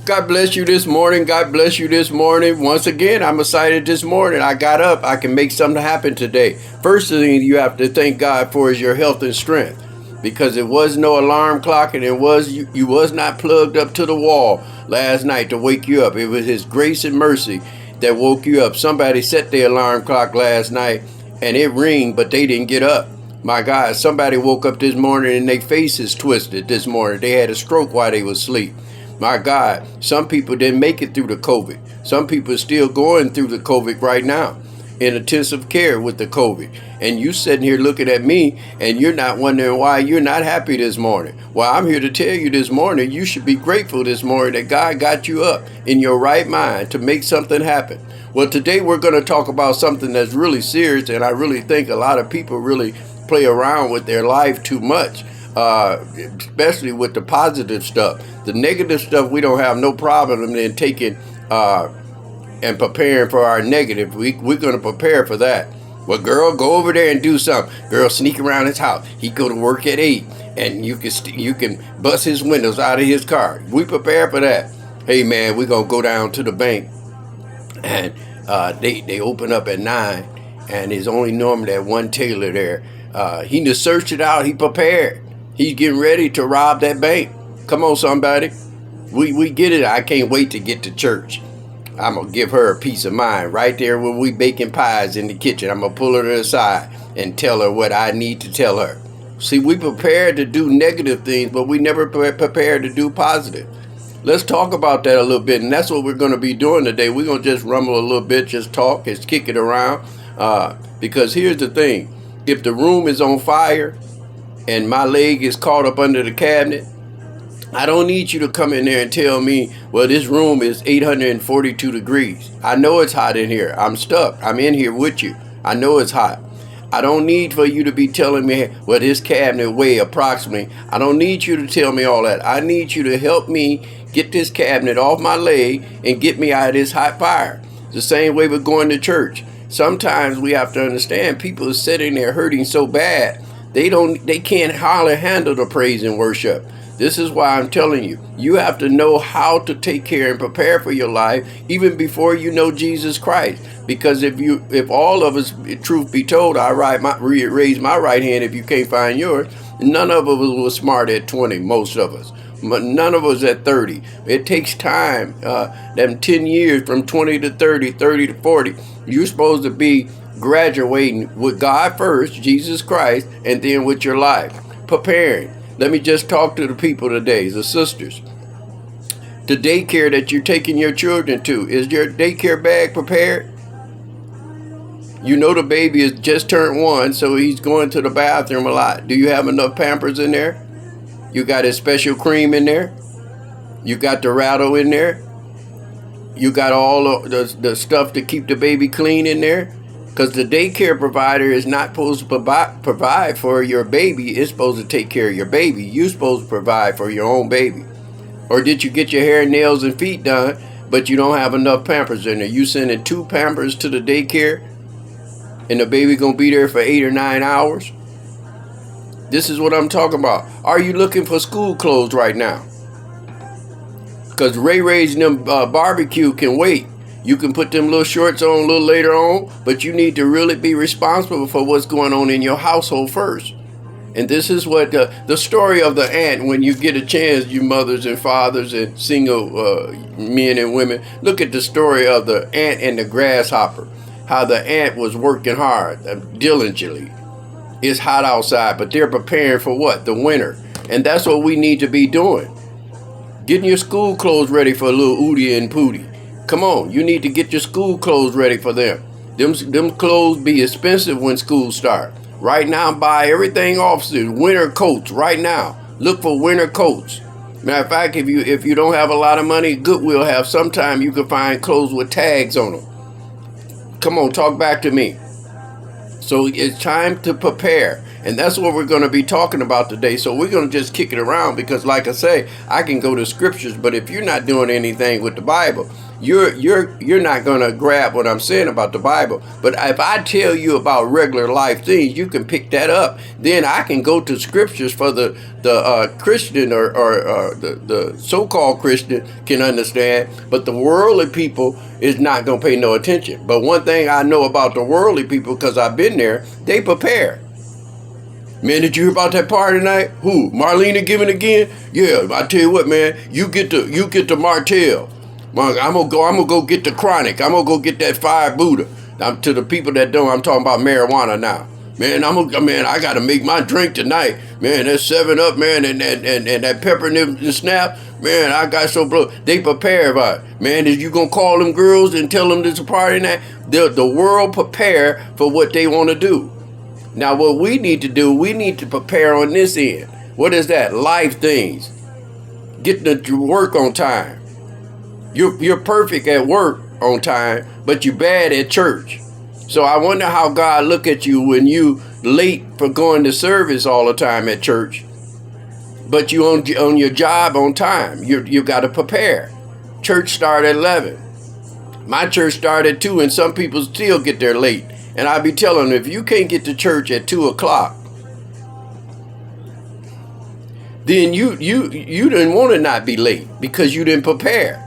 God bless you this morning. God bless you this morning. Once again, I'm excited this morning. I got up. I can make something happen today. First thing you have to thank God for is your health and strength. Because it was no alarm clock and you was not plugged up to the wall last night to wake you up. It was his grace and mercy that woke you up. Somebody set the alarm clock last night and it rang, but they didn't get up. My God, somebody woke up this morning and their faces twisted this morning. They had a stroke while they was asleep. My God, some people didn't make it through the COVID. Some people are still going through the COVID right now in intensive care with the COVID. And you sitting here looking at me and you're not wondering why you're not happy this morning. Well, I'm here to tell you this morning, you should be grateful this morning that God got you up in your right mind to make something happen. Well, today we're going to talk about something that's really serious, and I really think a lot of people really play around with their life too much. Especially with the positive stuff. The negative stuff, we don't have no problem in taking and preparing for our negative. We're going to prepare for that. Well, girl, go over there and do something. Girl, sneak around his house. He go to work at 8, and you can bust his windows out of his car. We prepare for that. Hey, man, we're going to go down to the bank, and they open up at 9, and there's only normally that one tailor there. He just searched it out. He prepared. He's getting ready to rob that bank. Come on, somebody. We get it. I can't wait to get to church. I'm going to give her a peace of mind right there when we baking pies in the kitchen. I'm going to pull her to the side and tell her what I need to tell her. See, we prepared to do negative things, but we never prepared to do positive. Let's talk about that a little bit, and that's what we're going to be doing today. We're going to just rumble a little bit, just talk, just kick it around. Because here's the thing. If the room is on fire, and my leg is caught up under the cabinet, I don't need you to come in there and tell me, well, this room is 842 degrees. I know it's hot in here. I'm stuck. I'm in here with you. I know it's hot. I don't need for you to be telling me, well, this cabinet weigh approximately. I don't need you to tell me all that. I need you to help me get this cabinet off my leg and get me out of this hot fire. It's the same way we're going to church. Sometimes we have to understand people are sitting there hurting so bad. They can't hardly handle the praise and worship. This is why I'm telling you, you have to know how to take care and prepare for your life even before you know Jesus Christ. Because if all of us, truth be told, I raise my right hand if you can't find yours, none of us was smart at 20, most of us. But none of us at 30. It takes time, them 10 years from 20 to 30, 30 to 40. You're supposed to be graduating with God first, Jesus Christ, and then with your life. Preparing. Let me just talk to the people today, the sisters. The daycare that you're taking your children to, is your daycare bag prepared? You know the baby has just turned 1, so he's going to the bathroom a lot. Do you have enough Pampers in there? You got his special cream in there? You got the rattle in there? You got all the stuff to keep the baby clean in there? Because the daycare provider is not supposed to provide for your baby. It's supposed to take care of your baby. You're supposed to provide for your own baby. Or did you get your hair, nails, and feet done, but you don't have enough Pampers in there? You sending 2 Pampers to the daycare, and the baby going to be there for 8 or 9 hours? This is what I'm talking about. Are you looking for school clothes right now? Because Ray Ray's them barbecue can wait. You can put them little shorts on a little later on, but you need to really be responsible for what's going on in your household first. And this is what the story of the ant, when you get a chance, you mothers and fathers and single men and women, look at the story of the ant and the grasshopper. How the ant was working hard, diligently. It's hot outside, but they're preparing for what? The winter. And that's what we need to be doing. Getting your school clothes ready for little Udi and Pootie. Come on, you need to get your school clothes ready for them. Them clothes be expensive when school start. Right now, buy everything off winter coats right now. Look for winter coats. Matter of fact, if you don't have a lot of money, Goodwill have sometime you can find clothes with tags on them. Come on, talk back to me. So it's time to prepare. And that's what we're going to be talking about today. So we're going to just kick it around because, like I say, I can go to scriptures, but if you're not doing anything with the Bible, you're not going to grab what I'm saying about the Bible. But if I tell you about regular life things, you can pick that up. Then I can go to scriptures for the Christian or the so-called Christian can understand, but the worldly people is not going to pay no attention. But one thing I know about the worldly people, because I've been there, they prepare. Man, did you hear about that party tonight? Who? Marlena giving again? Yeah, I tell you what, man, you get the Martell. I'm gonna go get the Chronic. I'm gonna go get that Fire Buddha. To the people that don't, I'm talking about marijuana now. Man, I gotta make my drink tonight. Man, that 7-Up, man, and that peppermint snap. Man, I got so blown. They prepare about it. Man, is you gonna call them girls and tell them there's a party night? The world prepare for what they want to do. Now, what we need to do, we need to prepare on this end. What is that? Life things. Getting to work on time. You're perfect at work on time, but you're bad at church. So I wonder how God look at you when you late for going to service all the time at church, but you on your job on time. You got to prepare. Church start at 11. My church started at 2, and some people still get there late. And I be telling them, if you can't get to church at 2 o'clock, then you didn't want to not be late because you didn't prepare.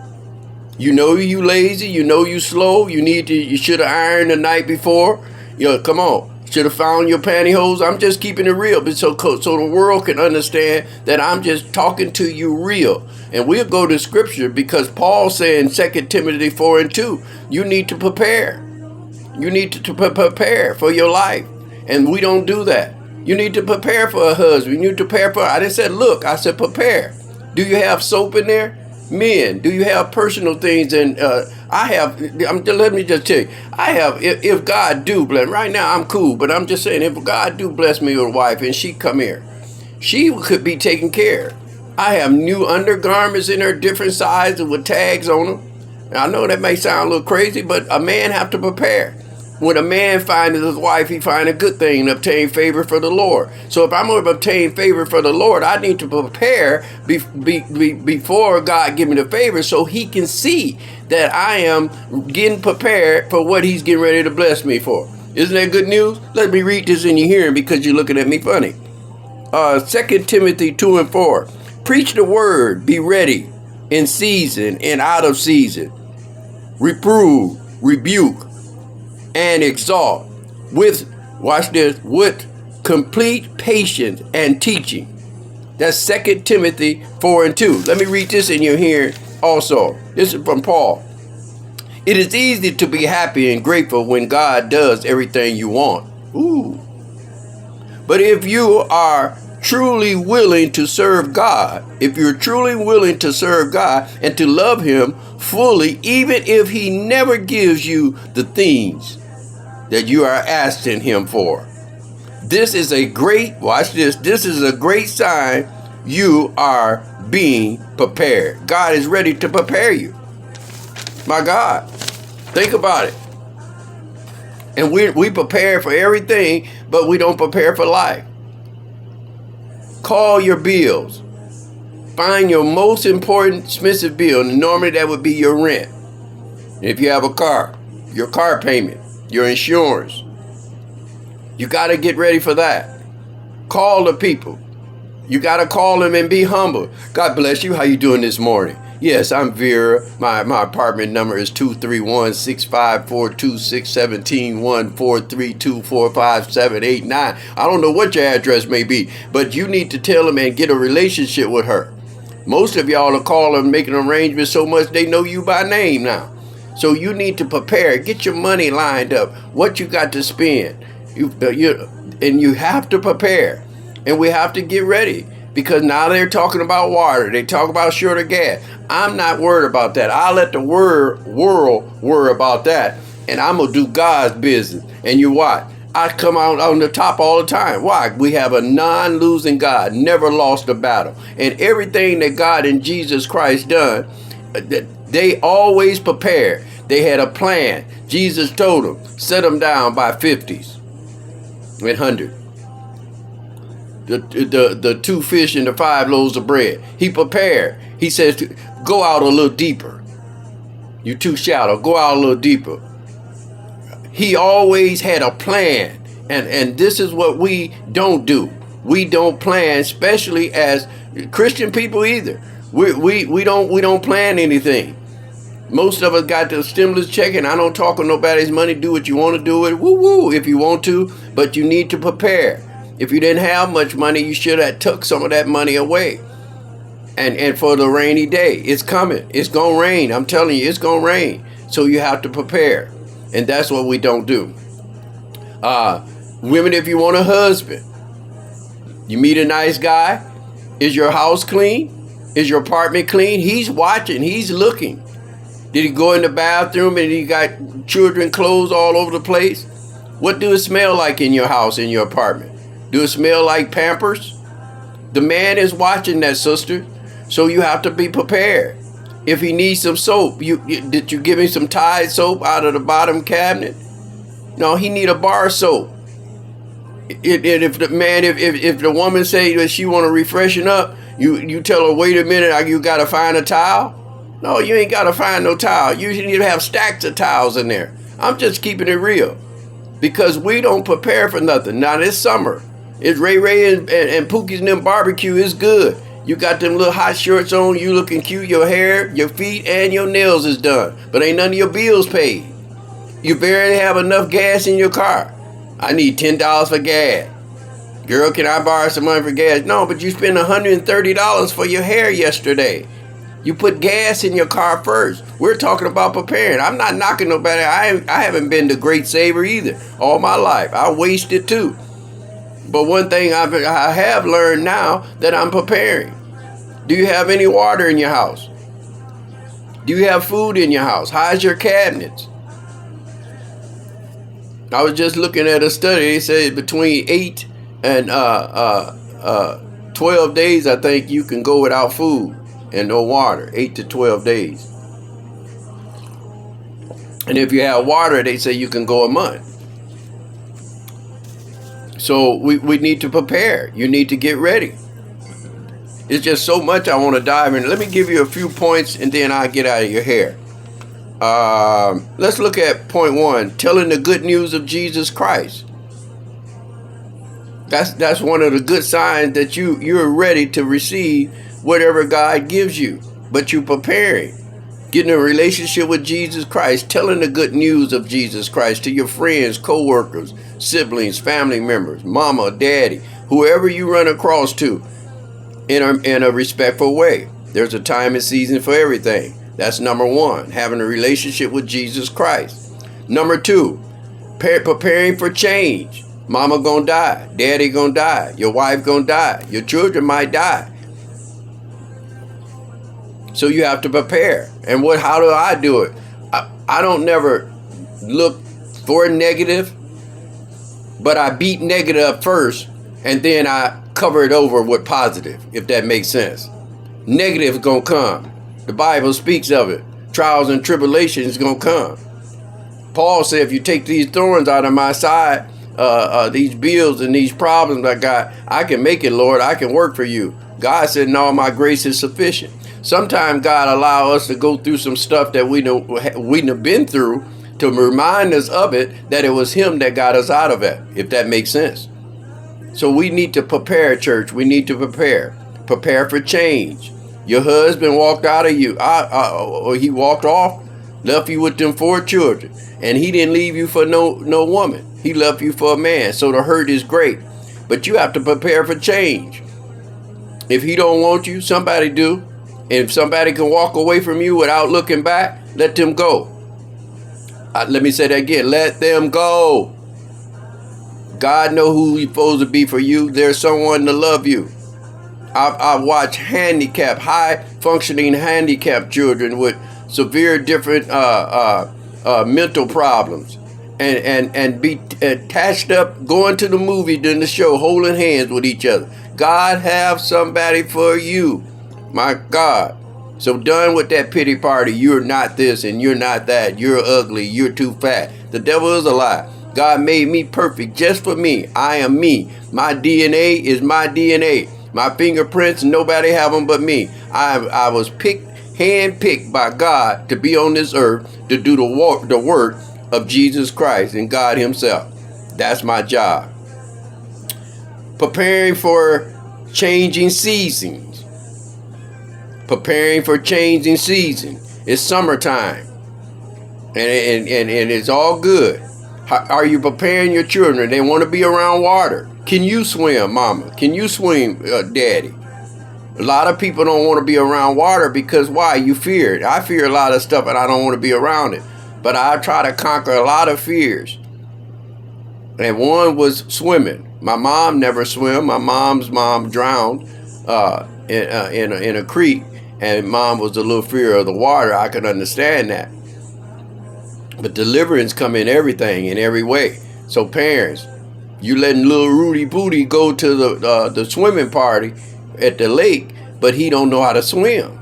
You know you lazy, you know you slow, you should have ironed the night before. Come on. Should have found your pantyhose. I'm just keeping it real, but so the world can understand that I'm just talking to you real. And we'll go to scripture because Paul said in 2 Timothy 4:2, you need to prepare. You need to prepare for your life. And we don't do that. You need to prepare for a husband. You need to prepare for, I didn't say look, I said prepare. Do you have soap in there? Men, do you have personal things? And let me just tell you, I have, if God do bless, right now I'm cool, but I'm just saying, if God do bless me with a wife and she come here, she could be taken care of. I have new undergarments in her, different sizes with tags on them. I know that may sound a little crazy, but a man have to prepare. When a man finds his wife, he find a good thing and obtain favor for the Lord. So if I'm going to obtain favor for the Lord, I need to prepare before God give me the favor so he can see that I am getting prepared for what he's getting ready to bless me for. Isn't that good news? Let me read this in your hearing because you're looking at me funny. 2 Timothy 2:4. Preach the word, be ready in season and out of season. Reprove, rebuke, and exalt with, watch this, with complete patience and teaching. That's 2 Timothy 4:2. Let me read this in your hearing also. This is from Paul. It is easy to be happy and grateful when God does everything you want. Ooh. But if you are truly willing to serve God, if you're truly willing to serve God and to love him fully, even if he never gives you the things that you are asking him for, this is a great, watch this, this is a great sign you are being prepared. God is ready to prepare you. My God, think about it. And we prepare for everything, but we don't prepare for life. Call your bills. Find your most important expensive bill. And normally that would be your rent. If you have a car, your car payment, your insurance. You got to get ready for that. Call the people. You got to call them and be humble. God bless you. How you doing this morning? Yes, I'm Vera. My apartment number is 231-654-2617-143245789. I don't know what your address may be, but you need to tell them and get a relationship with her. Most of y'all are calling, making arrangements so much they know you by name now. So you need to prepare. Get your money lined up. What you got to spend. And you have to prepare. And we have to get ready. Because now they're talking about water. They talk about shorter gas. I'm not worried about that. I'll let the world worry about that. And I'm going to do God's business. And you watch. I come out on the top all the time. Why? We have a non-losing God. Never lost a battle. And everything that God and Jesus Christ done, they always prepared. They had a plan. Jesus told them, set them down by 50s and 100. the 2 fish and the 5 loaves of bread. He prepared. He says, go out a little deeper. You're too shallow. Go out a little deeper. He always had a plan. And this is what we don't do. We don't plan, especially as Christian people either. We don't plan anything. Most of us got the stimulus check, and I don't talk with nobody's money. Do what you want to do it. Woo woo if you want to, but you need to prepare. If you didn't have much money, you should have took some of that money away. And for the rainy day, it's coming. It's gonna rain. I'm telling you, it's gonna rain. So you have to prepare, and that's what we don't do. Women, if you want a husband, you meet a nice guy. Is your house clean? Is your apartment clean? He's watching. He's looking. Did he go in the bathroom and he got children clothes all over the place? What do it smell like in your house, in your apartment? Do it smell like Pampers? The man is watching that, sister. So you have to be prepared. If he needs some soap, did you give him some Tide soap out of the bottom cabinet? No, he need a bar soap. If the woman say that she want to refreshen up, you tell her, wait a minute, you got to find a towel? No, you ain't got to find no towel. You need to have stacks of towels in there. I'm just keeping it real. Because we don't prepare for nothing. Now, this summer, it's Ray and Pookie's and them barbecue. It's good. You got them little hot shorts on. You looking cute. Your hair, your feet, and your nails is done. But ain't none of your bills paid. You barely have enough gas in your car. I need $10 for gas. Girl, can I borrow some money for gas? No, but you spent $130 for your hair yesterday. You put gas in your car first. We're talking about preparing. I'm not knocking nobody. I haven't been the great saver either all my life. I wasted too. But one thing I have learned now that I'm preparing. Do you have any water in your house? Do you have food in your house? How's your cabinets? I was just looking at a study. They said between 8 and 12 days, I think you can go without food and no water. 8 to 12 days. And if you have water, they say you can go a month. So we need to prepare. You need to get ready. It's just so much I want to dive in. Let me give you a few points and then I'll get out of your hair. Let's look at point 1, telling the good news of Jesus Christ. That's one of the good signs that you're ready to receive whatever God gives you, but you're preparing. Getting a relationship with Jesus Christ, telling the good news of Jesus Christ to your friends, co-workers, siblings, family members, mama, daddy, whoever you run across to in a respectful way. There's a time and season for everything. That's number 1, having a relationship with Jesus Christ. Number 2, preparing for change. Mama gonna die, daddy gonna die, your wife gonna die, your children might die. So you have to prepare. And how do I do it? I don't never look for negative, but I beat negative up first and then I cover it over with positive, if that makes sense. Negative is gonna come. The Bible speaks of it. Trials and tribulations gonna come. Paul said, if you take these thorns out of my side, these bills and these problems I got, I can make it, Lord. I can work for you. God said, no, my grace is sufficient. Sometimes God allow us to go through some stuff that we have been through to remind us of it, that it was him that got us out of it, if that makes sense. So we need to prepare, church. We need to prepare. Prepare for change. Your husband walked out of you. Or he walked off, left you with them 4 children. And he didn't leave you for no woman. He left you for a man. So the hurt is great. But you have to prepare for change. If he don't want you, somebody do. And if somebody can walk away from you without looking back, let them go. Let me say that again. Let them go. God know who he's supposed to be for you. There's someone to love you. I've watched high functioning handicapped children with severe different mental problems and be attached up, going to the movie during the show, holding hands with each other. God have somebody for you. My God. So done with that pity party. You're not this and you're not that. You're ugly. You're too fat. The devil is a lie. God made me perfect just for me. I am me. My DNA is my DNA. My fingerprints, nobody have them but me. I was handpicked by God to be on this earth to do the work of Jesus Christ and God himself. That's my job. Preparing for changing seasons. Preparing for changing season. It's summertime. And it's all good. Are you preparing your children? They want to be around water. Can you swim, mama? Can you swim, daddy? A lot of people don't want to be around water because why? You fear it. I fear a lot of stuff and I don't want to be around it. But I try to conquer a lot of fears. And one was swimming. My mom never swam. My mom's mom drowned in a creek. And mom was a little fear of the water. I could understand that. But deliverance come in everything, in every way. So parents, you letting little Rudy Booty go to the swimming party at the lake, but he don't know how to swim.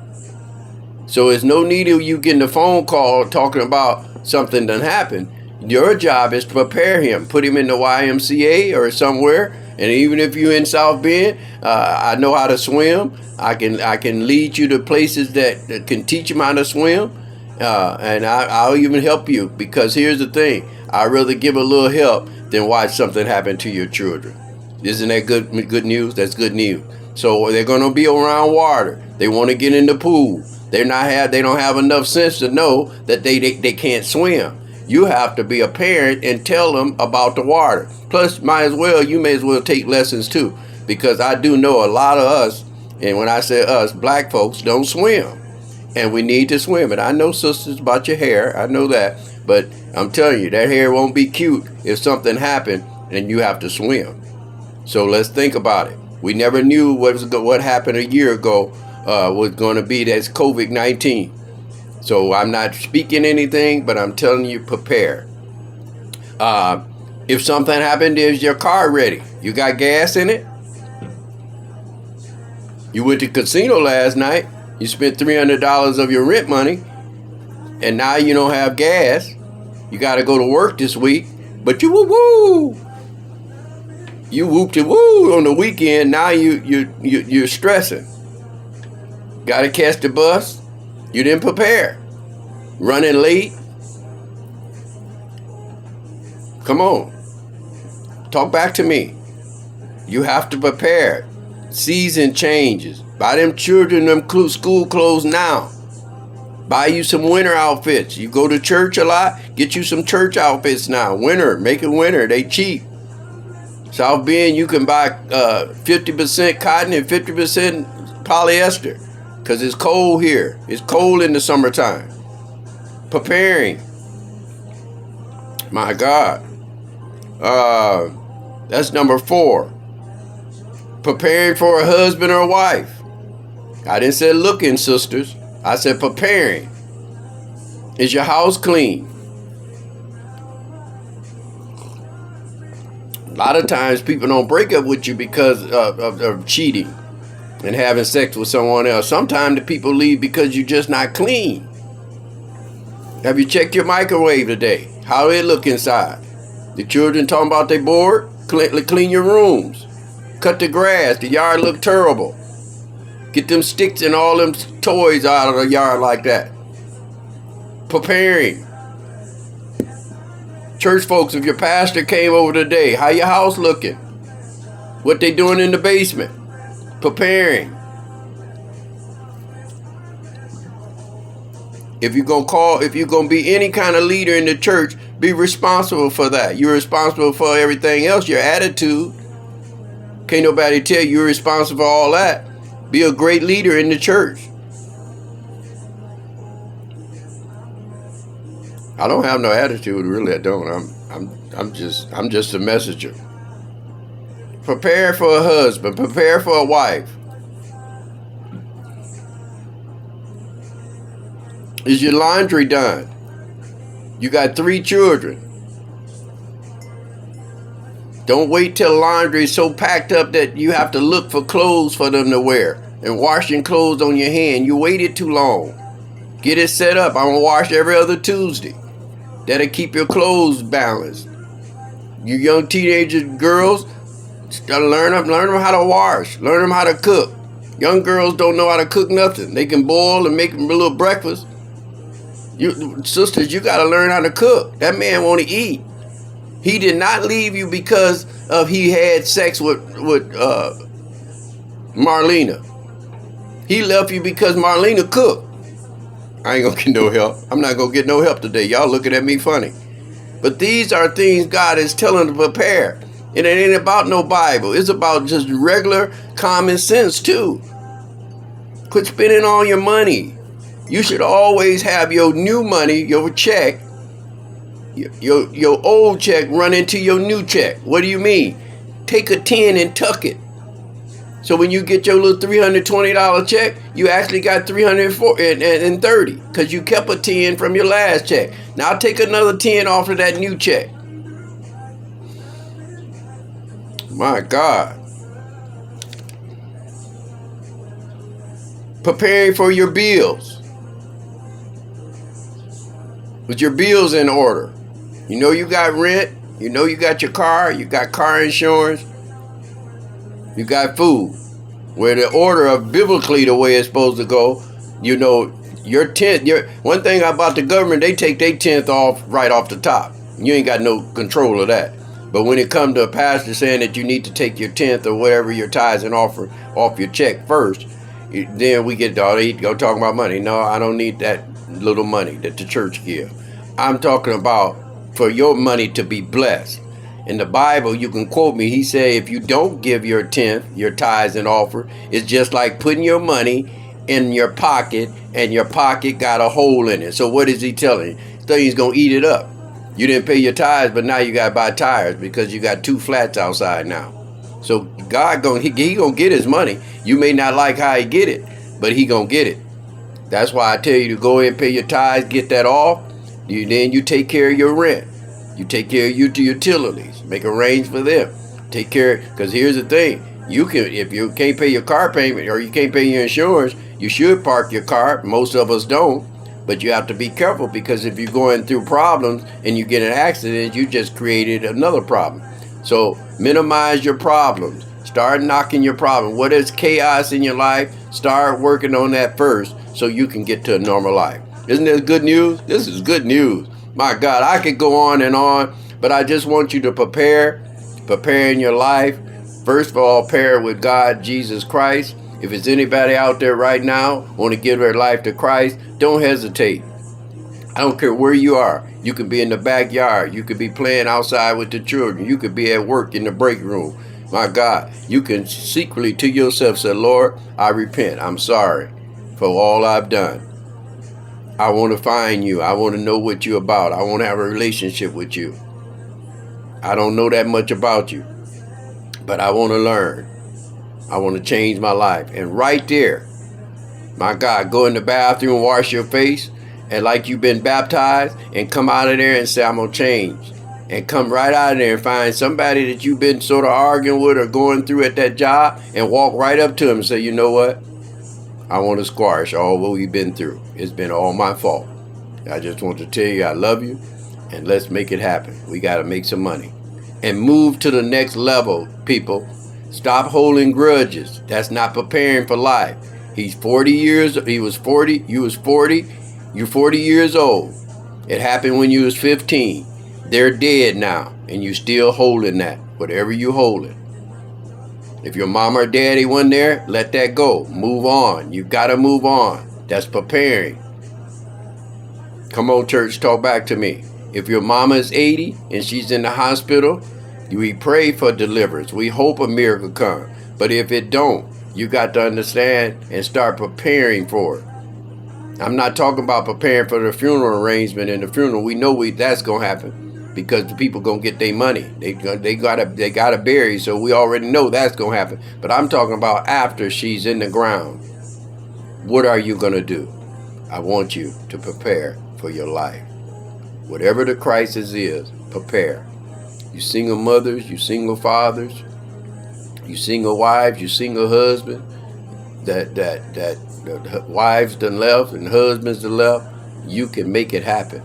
So there's no need of you getting a phone call talking about something that happened. Your job is to prepare him, put him in the YMCA or somewhere. And even if you're in South Bend, I know how to swim. I can lead you to places that can teach him how to swim. And I'll even help you, because here's the thing. I'd rather give a little help than watch something happen to your children. Isn't that good news? That's good news. So they're going to be around water. They want to get in the pool. They don't have enough sense to know that they can't swim. You have to be a parent and tell them about the water. Plus, you may as well take lessons too, because I do know a lot of us, and when I say us, black folks don't swim. And we need to swim. And I know, sisters, about your hair. I know that. But I'm telling you, that hair won't be cute if something happened and you have to swim. So let's think about it. We never knew what happened a year ago was going to be. That's COVID-19. So I'm not speaking anything, but I'm telling you, prepare. If something happened, is your car ready? You got gas in it? You went to casino last night. You spent $300 of your rent money, and now you don't have gas. You got to go to work this week, but you woo-woo. You whooped and woo on the weekend. Now you're stressing. Got to catch the bus. You didn't prepare. Running late. Come on. Talk back to me. You have to prepare. Season changes. Buy them children them school clothes now. Buy you some winter outfits. You go to church a lot, get you some church outfits now. Winter, make it winter. They cheap. South Bend, you can buy 50% cotton and 50% polyester, because it's cold here. It's cold in the summertime. Preparing. My God. That's number 4. Preparing for a husband or a wife. I didn't say looking, sisters. I said preparing. Is your house clean? A lot of times people don't break up with you because of cheating and having sex with someone else. Sometimes the people leave because you're just not clean. Have you checked your microwave today? How it look inside? The children talking about they bored? Clean your rooms. Cut the grass. The yard look terrible. Get them sticks and all them toys out of the yard like that. Preparing. Church folks, if your pastor came over today, how your house looking? What they doing in the basement? Preparing. If you're gonna be any kind of leader in the church, be responsible for that. You're responsible for everything else, your attitude. Can't nobody tell you you're responsible for all that. Be a great leader in the church. I don't have no attitude, really. I don't. I'm just a messenger. Prepare for a husband. Prepare for a wife. Is your laundry done? You got 3 children. Don't wait till laundry is so packed up that you have to look for clothes for them to wear and washing clothes on your hand. You waited too long. Get it set up. I'm going to wash every other Tuesday. That'll keep your clothes balanced. You young teenager girls, learn them how to wash. Learn them how to cook. Young girls don't know how to cook nothing. They can boil and make them a little breakfast. You sisters, you got to learn how to cook. That man want to eat. He did not leave you because of he had sex with Marlena. He left you because Marlena cooked. I ain't gonna get no help. I'm not gonna get no help today. Y'all looking at me funny. But these are things God is telling to prepare. And it ain't about no Bible. It's about just regular common sense too. Quit spending all your money. You should always have your new money, your check, your old check run into your new check. What do you mean? Take a 10 and tuck it. So when you get your little $320 check, you actually got $330 because you kept a 10 from your last check. Now take another 10 off of that new check. My God. Preparing for your bills. With your bills in order. You know you got rent. You know you got your car. You got car insurance. You got food. Where the order of biblically the way it's supposed to go, you know, your 10th. One thing about the government, they take their 10th off right off the top. You ain't got no control of that. But when it comes to a pastor saying that you need to take your 10th or whatever your tithes and offer off your check first, then we get all they go talking about money. No, I don't need that little money that the church give. I'm talking about for your money to be blessed. In the Bible, you can quote me. He said, if you don't give your 10th, your tithes and offer, it's just like putting your money in your pocket and your pocket got a hole in it. So what is he telling you? He's going to eat it up. You didn't pay your tithes, but now you got to buy tires because you got 2 flats outside now. So God he gonna get his money. You may not like how he get it, but he gonna get it. That's why I tell you to go ahead and pay your tithes, get that off. Then you take care of your rent. You take care of your utilities. Make arrangements for them. Take care, because here's the thing. You can, if you can't pay your car payment or you can't pay your insurance, you should park your car. Most of us don't. But you have to be careful because if you're going through problems and you get an accident, you just created another problem. So minimize your problems. Start knocking your problem. What is chaos in your life? Start working on that first so you can get to a normal life. Isn't this good news? This is good news. My God, I could go on, but I just want you to prepare in your life. First of all, pair with God, Jesus Christ. If it's anybody out there right now want to give their life to Christ, don't hesitate. I don't care where you are. You could be in the backyard. You could be playing outside with the children. You could be at work in the break room. My God, you can secretly to yourself say, Lord, I repent. I'm sorry for all I've done. I want to find you. I want to know what you're about. I want to have a relationship with you. I don't know that much about you, but I want to learn. I want to change my life. And right there, my God, go in the bathroom, wash your face, and like you've been baptized, and come out of there and say, I'm going to change. And come right out of there and find somebody that you've been sort of arguing with or going through at that job and walk right up to them and say, you know what? I want to squash all what we've been through. It's been all my fault. I just want to tell you I love you, and let's make it happen. We got to make some money and move to the next level, people. Stop holding grudges. That's not preparing for life. He was 40. You was 40. You're 40 years old. It happened when you was 15. They're dead now, and you still holding that, whatever you holding. If your mama or daddy wasn't there, let that go. Move on. You got to move on. That's preparing. Come on, church, talk back to me. If your mama is 80 and she's in the hospital, we pray for deliverance. We hope a miracle comes. But if it don't, you got to understand and start preparing for it. I'm not talking about preparing for the funeral arrangement and the funeral. We know that's going to happen because the people going to get their money. They gotta bury, so we already know that's going to happen. But I'm talking about after she's in the ground. What are you going to do? I want you to prepare for your life. Whatever the crisis is, prepare. You single mothers, you single fathers, you single wives, you single husband, that the wives done left and husbands done left, you can make it happen.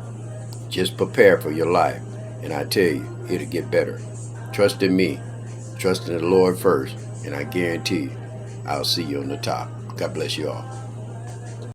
Just prepare for your life. And I tell you, it'll get better. Trust in me. Trust in the Lord first. And I guarantee you, I'll see you on the top. God bless you all.